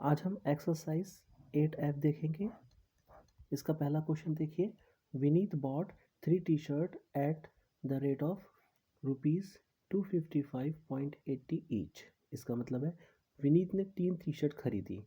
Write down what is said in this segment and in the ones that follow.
आज हम exercise 8F देखेंगे। इसका पहला क्वेश्चन देखिए, Vineet bought 3 T-shirt at the rate of ₹255.80 each. इसका मतलब है विनीत ने 3 टी-शर्ट खरीदी,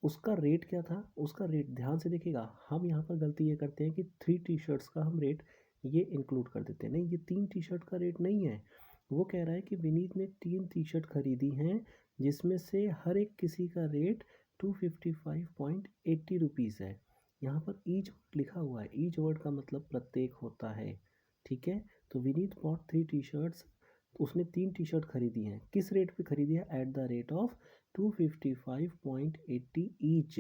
उसका रेट क्या था? उसका रेट ध्यान से देखिएगा, हम यहाँ पर गलती ये करते हैं कि 3 टी-शर्ट्स का हम रेट ये इंक्लूड कर देते हैं। नहीं, ये 3 टी-शर्ट का रेट नहीं है। वो कह रहा है कि विनीत ने 3 टी-शर्ट खरीदी हैं जिसमें से हर एक किसी का रेट 255.80 रुपीज़ है। यहाँ पर ईच लिखा हुआ है, ईच वर्ड का मतलब प्रत्येक होता है। ठीक है, तो विनीत बॉट 3 टी-शर्ट्स, उसने 3 टी-शर्ट खरीदी हैं। किस रेट पे खरीदी है? Eight the rate of 255.80 each.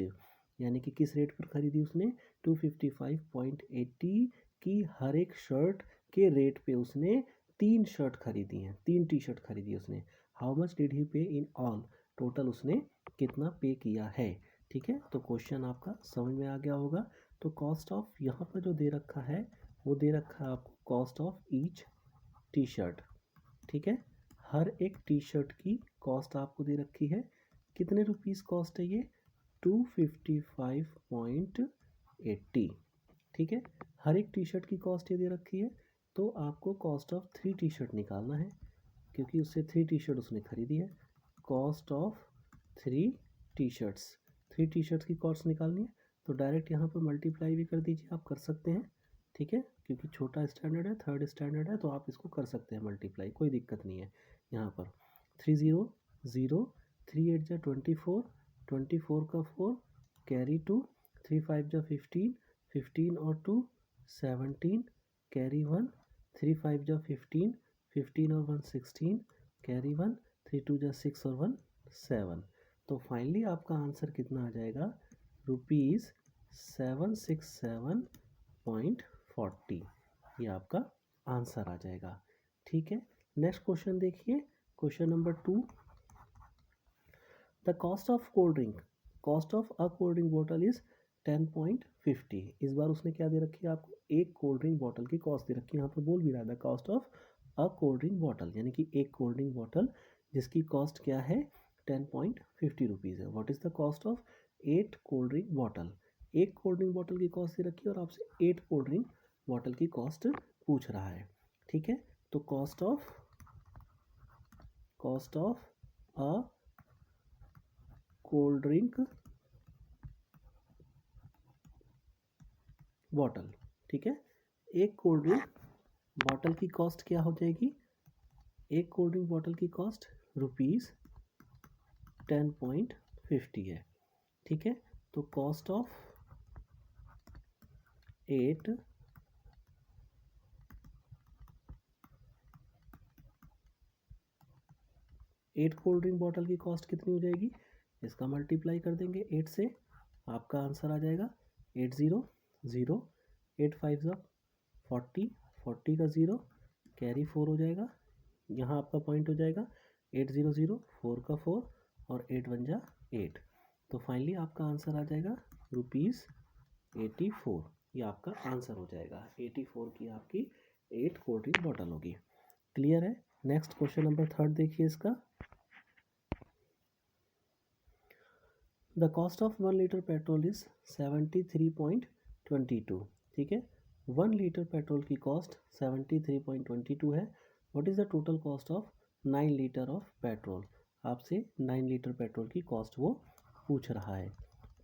यानी कि किस रेट पर खरीदी उसने? 255.80 की हर एक शर्ट के रेट पे उसने 3 शर्ट खरीदी हैं, 3 टी-शर्ट खरीदी उसने। हाउ मच डिड ही पे इन ऑल? टोटल उसने कितना पे किया है। ठीक है, तो क्वेश्चन आपका समझ में आ गया होगा। तो कॉस्ट ऑफ यहाँ पर जो दे रखा है वो दे रखा है आपको cost of each T shirt. ठीक है, हर एक टी शर्ट की कॉस्ट आपको दे रखी है। कितने रुपीज़ कॉस्ट है ये? 255.80। ठीक है, हर एक टी शर्ट की कॉस्ट ये दे रखी है। तो आपको कॉस्ट ऑफ 3 टी शर्ट निकालना है, क्योंकि उससे 3 टी शर्ट उसने खरीदी है। Cost of 3 T shirts, 3 T shirts की कॉस्ट निकालनी है, तो डायरेक्ट यहाँ पर मल्टीप्लाई भी कर दीजिए, आप कर सकते हैं। ठीक है, क्योंकि छोटा स्टैंडर्ड है, थर्ड स्टैंडर्ड है, तो आप इसको कर सकते हैं मल्टीप्लाई, कोई दिक्कत नहीं है। यहाँ पर 3 0 0, 3 8 जा 24, 24 का 4 कैरी 2, 3 5 जा 15, 15 और 2 17 कैरी 1, 3 5 जा 15, 15 और 1 16 कैरी 1, 3 2 जा 6 और 1 7। तो फाइनली आपका आंसर कितना आ जाएगा? ₹767.40। ये आपका आंसर आ जाएगा। ठीक है, नेक्स्ट क्वेश्चन देखिए, question number 2। The cost of cold drink, cost of a cold drink bottle is 10.50। इस बार उसने क्या दे रखी है आपको? एक कोल्ड ड्रिंक बॉटल की कॉस्ट दे रखी है। यहाँ पर बोल भी रहा है the cost of a cold drink bottle, यानी कि एक कोल्ड ड्रिंक बॉटल जिसकी कॉस्ट क्या है? 10.50 रुपीज़ है। What is the cost of 8 cold drink bottle? एक कोल्ड ड्रिंक बॉटल की कॉस्ट दे रखी है और आपसे 8 कोल्ड ड्रिंक बॉटल की कॉस्ट पूछ रहा है। ठीक है, तो cost of a cold drink bottle. ठीक है, एक कोल्ड ड्रिंक बॉटल की कॉस्ट क्या हो जाएगी? एक कोल्ड ड्रिंक बॉटल की कॉस्ट ₹10.50 है। ठीक है, तो cost of 8 cold drink bottle की कॉस्ट कितनी हो जाएगी? इसका मल्टीप्लाई कर देंगे 8 से, आपका आंसर आ जाएगा 8 0 0, 8 5 ज़ा 40, 40 का 0 कैरी 4 हो जाएगा। यहाँ आपका पॉइंट हो जाएगा 8 0 0, 4 का 4 और 8 1 जा 8। तो फाइनली आपका आंसर आ जाएगा ₹84। ये आपका आंसर हो जाएगा। 84 की आपकी 8 कोल्ड ड्रिंक बॉटल होगी। क्लियर है? नेक्स्ट क्वेश्चन नंबर 3 देखिए इसका। The cost of 1 litre petrol is 73.22। ठीक है, 1 लीटर पेट्रोल की कॉस्ट 73.22 है। What is the total cost of 9 litre of petrol? आपसे 9 लीटर पेट्रोल की कॉस्ट वो पूछ रहा है।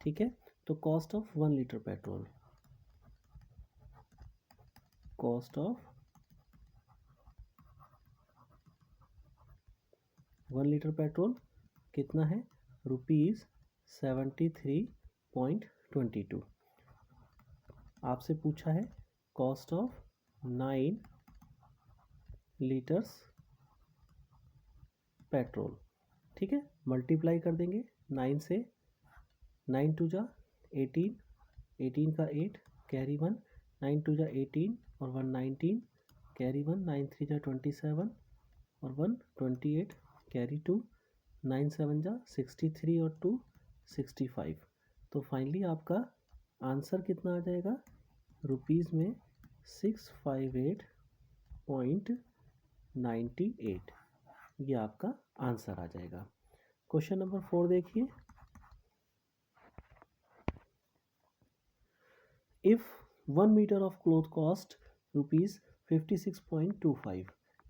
ठीक है, तो cost of 1 litre petrol, cost of 1 litre petrol कितना है? ₹73.22। आपसे पूछा है कॉस्ट ऑफ 9 लीटर्स पेट्रोल। ठीक है, मल्टीप्लाई कर देंगे 9 से, 9 2 जा 18, 18 का 8 कैरी 1, 9 2 जा 18 और 1 19 कैरी 1, 9 3 जा 27 और 1 28 कैरी 2, 9 7 जा 63 और 2 65। तो फाइनली आपका आंसर कितना आ जाएगा? रुपीज़ में 658.98। ये आपका आंसर आ जाएगा। क्वेश्चन नंबर 4 देखिए। If 1 metre of cloth cost ₹56.25,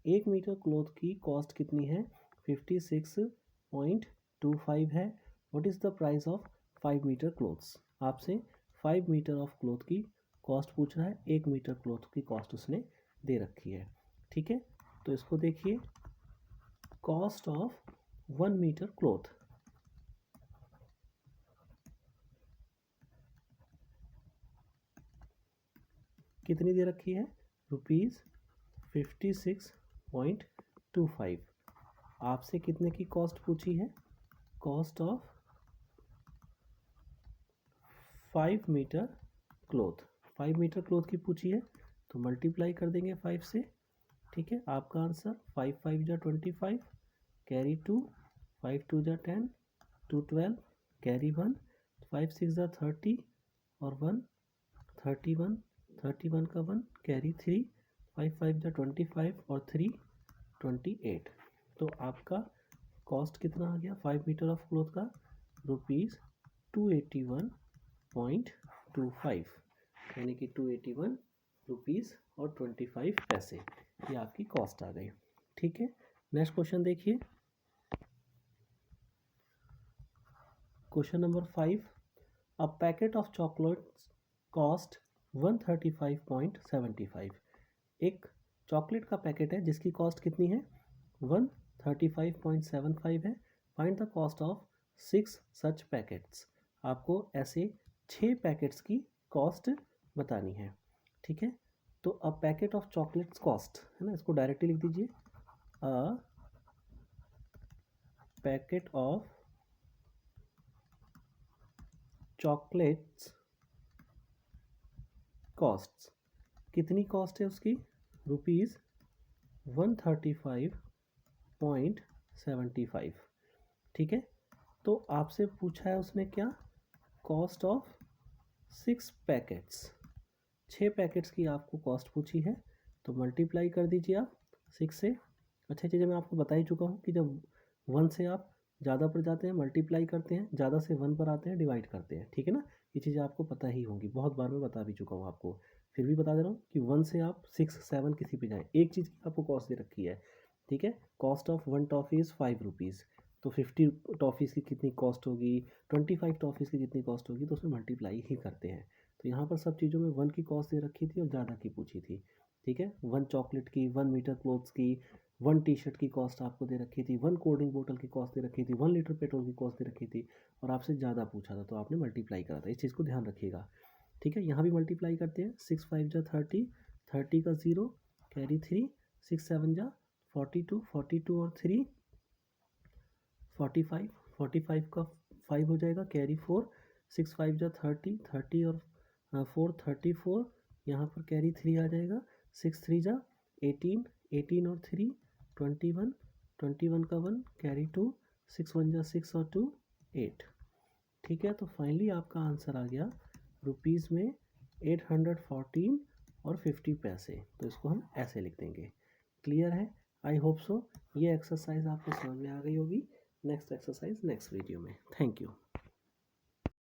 1 metre cloth की कॉस्ट कितनी है? 56.25 है। What is the price of 5 metre cloths? आपसे 5 मीटर ऑफ क्लॉथ की कॉस्ट पूछ रहा है, 1 मीटर क्लॉथ की कॉस्ट उसने दे रखी है। ठीक है, तो इसको देखिए, कॉस्ट ऑफ 1 मीटर क्लॉथ कितनी दे रखी है? ₹56.25। आपसे कितने की कॉस्ट पूछी है? Cost of 5 metre cloth, 5 metre cloth की पूछी है, तो मल्टीप्लाई कर देंगे 5 से। ठीक है, आपका आंसर 5 5 जा 25, कैरी 2, 5 2 जा 10, 2 12, कैरी 1, 5 6 जा 30 और 1 31, 31 का 1, कैरी 3, 5 5 जा 25 और 3 28। तो आपका कॉस्ट कितना आ गया 5 मीटर ऑफ क्लॉथ का? ₹281.25, यानी कि 281 रुपीज़ और 25 पैसे, ये आपकी कॉस्ट आ गई। ठीक है, नेक्स्ट क्वेश्चन देखिए, question number 5, a packet of chocolates cost 135.75। एक चॉकलेट का पैकेट है जिसकी कॉस्ट कितनी है? 135.75 है। Find the cost of 6 such packets. आपको ऐसे 6 पैकेट्स की कॉस्ट बतानी है। ठीक है, तो a packet of chocolates cost है ना, इसको डायरेक्टली लिख दीजिए, a packet of chocolates cost, कितनी कॉस्ट है उसकी? ₹135.75। ठीक है, तो आपसे पूछा है उसने क्या? कॉस्ट ऑफ 6 पैकेट्स, 6 पैकेट्स की आपको कॉस्ट पूछी है, तो मल्टीप्लाई कर दीजिए आप 6 से। अच्छा चीज़ें मैं आपको बता ही चुका हूँ कि जब 1 से आप ज़्यादा पर जाते हैं मल्टीप्लाई करते हैं, ज़्यादा से 1 पर आते हैं डिवाइड करते हैं। ठीक है ना, ये चीज़ें आपको पता ही होंगी, बहुत बार मैं बता भी चुका हूँ आपको, फिर भी बता दे रहा हूँ कि 1 से आप 6 7 किसी पे जाएँ, एक चीज़ की आपको कॉस्ट दे रखी है। ठीक है, cost of 1 toffee is 5 rupees, तो 50 टॉफ़ीज़ की कितनी कॉस्ट होगी, 25 टॉफ़ीज़ की कितनी कॉस्ट होगी, तो उसमें मल्टीप्लाई ही करते हैं। तो यहाँ पर सब चीज़ों में 1 की कॉस्ट दे रखी थी और ज़्यादा की पूछी थी। ठीक है, 1 चॉकलेट की, 1 मीटर क्लोथ्स की, 1 टी शर्ट की कॉस्ट आपको दे रखी थी, 1 कोल्ड ड्रिंक बोतल की कॉस्ट दे रखी थी, 1 लीटर पेट्रोल की कॉस्ट दे रखी थी, और आपसे ज़्यादा पूछा था तो आपने मल्टीप्लाई करा था। इस चीज़ को ध्यान रखिएगा। ठीक है, यहाँ भी मल्टीप्लाई करते हैं, 6 5 जा 30, 30 का 0, कैरी 3, 6 7 जा 42, 42 और 3 45, 45 का 5 हो जाएगा, कैरी 4, 6 5 जा 30, 30 और 4 34, यहाँ पर कैरी 3 आ जाएगा, 6 3 जा 18, 18 और 3 21, 21 का 1, कैरी 2, 6 1 जा 6 और 2 8। ठीक है, तो फाइनली आपका आंसर आ गया रुपीज़ में 814 और 50 पैसे। तो इसको हम ऐसे लिख देंगे। क्लियर है? आई होप सो ये एक्सरसाइज आपको समझ में आ गई होगी। नेक्स्ट एक्सरसाइज नेक्स्ट वीडियो में। Thank you.